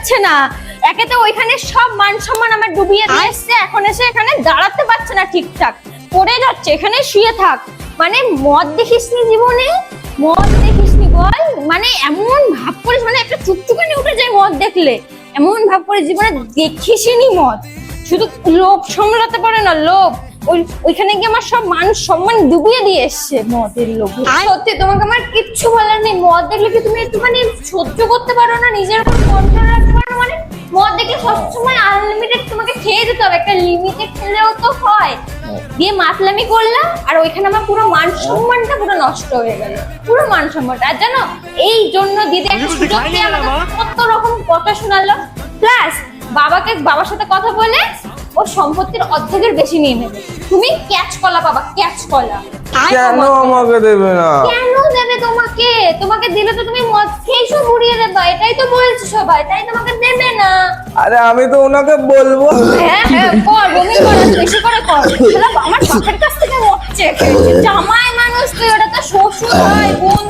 পারছে না। একে তো ওইখানে সব মান সম্মান আমার ডুবিয়ে দিয়ে এসছে, এখন এসে এখানে দাঁড়াতে পারছে না ঠিকঠাক, পড়ে যাচ্ছে, এখানে শুয়ে থাক। মানে মদ দেখিসনি জীবনে? মদ দেখিসনি বল? মানে এমন ভাব করিস, মানে একটা চুকচুকানি উঠে যায় মদ দেখলে, এমন ভাব করে জীবনে দেখিসনি মদ। শুধু লোভ সামলাতে পারে না, লোভ। ওইখানে গিয়ে আমার সব মান সম্মান ডুবিয়ে দিয়ে এসছে মদের লোভে। সত্যি তোমাকে আমার কিচ্ছু বলার নেই, মদ দেখলে কি তুমি একটুখানি সহ্য করতে পারো না, নিজের উপর কন্ট্রোল রাখতে পারো না? মানে মদ দেখলে সবসময় আনলিমিটেড তোমাকে খেয়ে যেতে হবে, একটা লিমিটেড খেলেও তো হয়। দিয়ে মাতলামি করলাম, আর ওইখানে আমার পুরো মান সম্মানটা পুরো নষ্ট হয়ে গেল, পুরো মান সম্মানটা। আর জানো, এই জন্য দিদি একটা সুযোগ দিয়ে আমাকে কত রকম কথা শোনালো, প্লাস বাবার সাথে কথা বলে ও সম্পত্তির অর্ধেকের বেশি নিয়ে নেবে। তুমি ক্যাচ কলা পাবা, ক্যাচ কলা। কেন আমাকে দেবে না? কেন দেবে তোমাকে? তোমাকে দিলে তো তুমি মদ খেয়ে সব উড়িয়ে দেবা, এটাই তো বলছে সবাই, তাই তোমাকে দেবে না। আরে আমি তো ওনাকে বলবো। হ্যাঁ হ্যাঁ কর, বমি কর, বেশি করে কর। শালা আমার বাপের কাছ থেকে মদ চেয়ে খেয়েছে, জামাই মানুষ তুই, ওটা তো শ্বশুর হয়, বোন